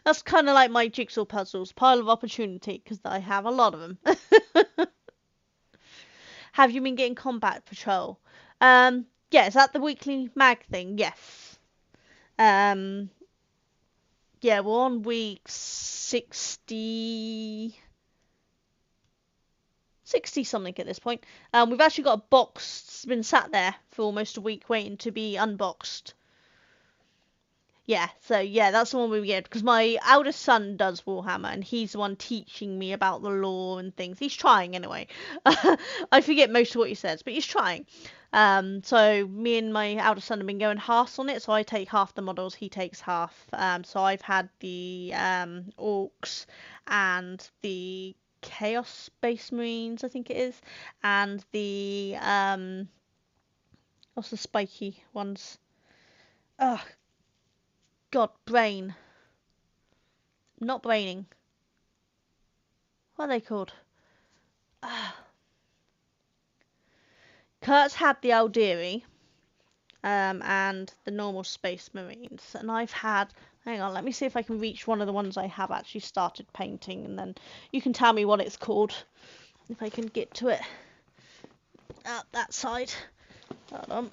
That's kind of like my jigsaw puzzles. Pile of opportunity, because I have a lot of them. Have you been getting Combat Patrol? Yeah, is that the weekly mag thing? Yes. Yeah, we're on week 60 something at this point. We've actually got a box that's been sat there for almost a week waiting to be unboxed. Yeah, so yeah, that's the one we get, because my eldest son does Warhammer, and he's the one teaching me about the lore and things. He's trying anyway. I forget most of what he says, but he's trying. So me and my eldest son have been going halves on it, so I take half the models, he takes half. So I've had the orcs and the Chaos Space Marines, I think it is, and the what's the spiky ones? Oh God, brain. Not braining. What are they called? Kurt's had the Alderi, and the normal Space Marines, and I've had. Hang on, let me see if I can reach one of the ones I have actually started painting, and then you can tell me what it's called if I can get to it. Out that side. Hold on.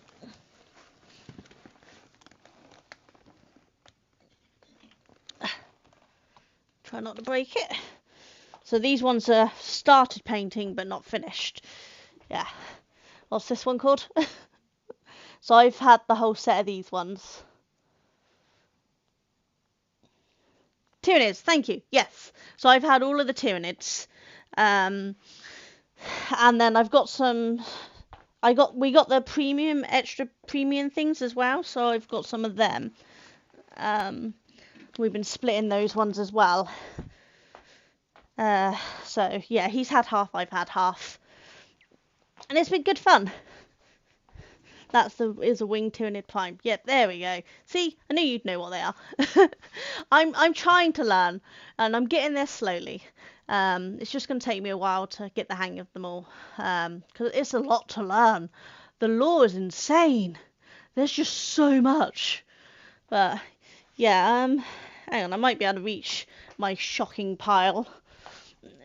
Try not to break it. So these ones are started painting but not finished. Yeah. What's this one called? So I've had the whole set of these ones. Tyranids, thank you. Yes. So I've had all of the Tyranids. And then I've got some. We got the premium, extra premium things as well. So I've got some of them. We've been splitting those ones as well. So yeah, he's had half, I've had half, and it's been good fun. Is a winged Tyranid Prime. Yep, there we go. See, I knew you'd know what they are. I'm trying to learn, and I'm getting there slowly. It's just going to take me a while to get the hang of them all, because it's a lot to learn. The lore is insane. There's just so much. But yeah, hang on, I might be able to reach my shocking pile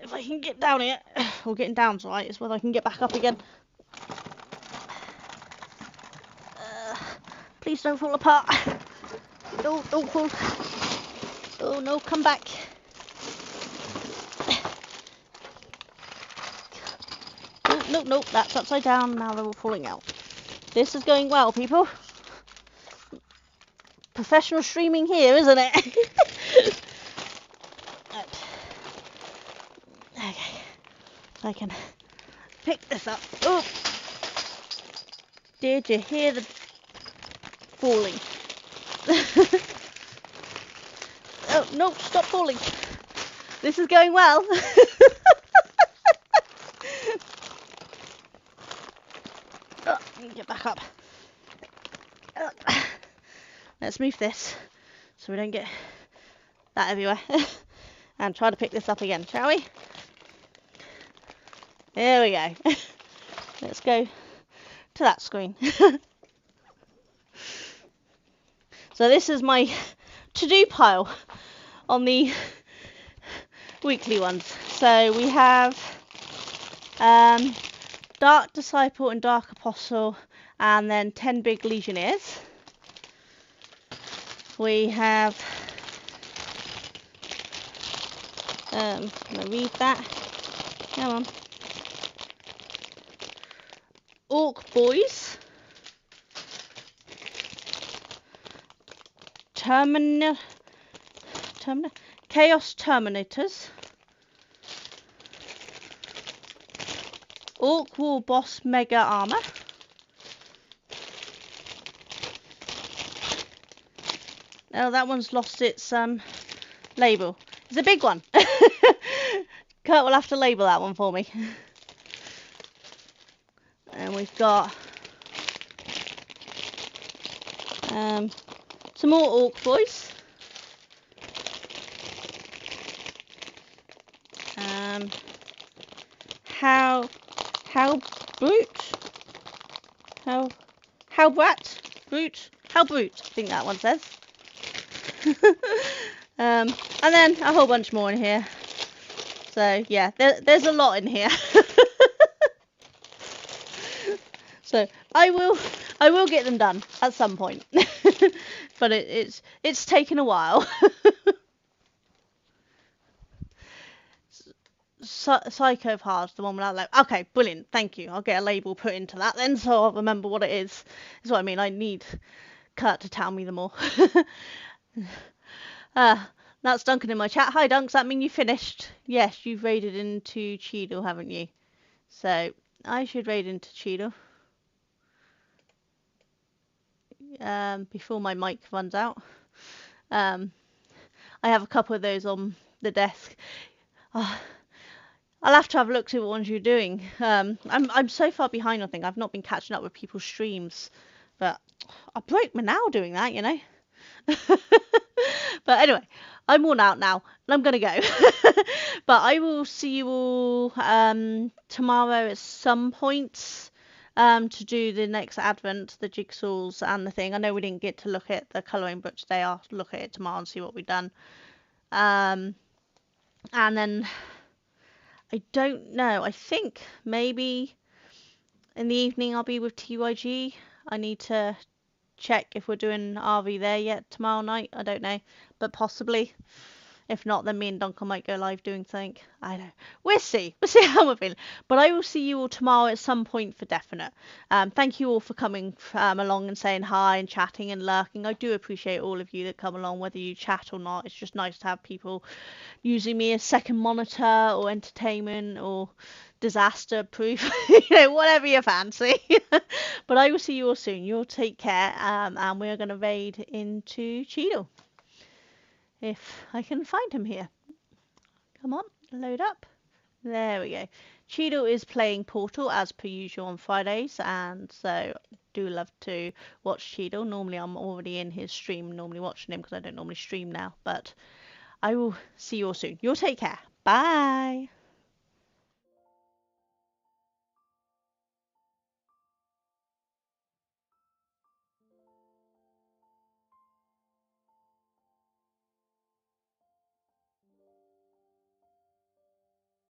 if I can get down here. Well, getting down's right, it's whether I can get back up again. Please don't fall apart. No, don't fall. Oh no, come back. No, that's upside down. Now they're all falling out. This is going well, people. Professional streaming here, isn't it? Right. Okay. I can pick this up. Oh! Did you hear the falling? Oh, no, stop falling. This is going well. Oh, get back up. Let's move this so we don't get that everywhere. And try to pick this up again, shall we? There we go. Let's go to that screen. So this is my to-do pile on the weekly ones. So we have Dark Disciple and Dark Apostle, and then 10 big Legionnaires. We have, can I read that? Come on. Orc Boys. Chaos Terminators. Orc War Boss Mega Armor. Oh, that one's lost its label. It's a big one. Kurt will have to label that one for me. And we've got Some more orc boys. How brute? How brat? Brute? How brute? I think that one says. And then a whole bunch more in here. So yeah, there's a lot in here. So I will get them done at some point. But it's taken a while. Psycho of Hearts, the one without label. Okay, brilliant. Thank you. I'll get a label put into that then, so I'll remember what it is. Is what I mean. I need Kurt to tell me them all. That's Duncan in my chat. Hi, Dunks. That mean you finished? Yes, you've raided into Cheadle, haven't you? So I should raid into Cheadle before my mic runs out. I have a couple of those on the desk. I'll have to have a look to what ones you're doing. I'm so far behind on things. I've not been catching up with people's streams, but I broke my nail doing that, you know. But anyway, I'm worn out now, and I'm gonna go. But I will see you all tomorrow at some point to do the next advent, the jigsaws and the thing. I know we didn't get to look at the colouring book today. I'll look at it tomorrow and see what we've done. And then I don't know. I think maybe in the evening I'll be with TYG. I need to check if we're doing RV there yet tomorrow night. I don't know, but possibly. If not, then me and Duncan might go live doing something. I don't know. We'll see. We'll see how we're feeling. But I will see you all tomorrow at some point for definite. Thank you all for coming along and saying hi and chatting and lurking. I do appreciate all of you that come along, whether you chat or not. It's just nice to have people using me as second monitor or entertainment or disaster proof. You know, whatever you fancy. But I will see you all soon. You'll take care. And we're going to raid into Cheadle. If I can find him here. Come on, load up. There we go. Cheadle is playing Portal as per usual on Fridays, and so do love to watch Cheadle. Normally I'm already in his stream, normally watching him because I don't normally stream now, but I will see you all soon. You'll take care. Bye.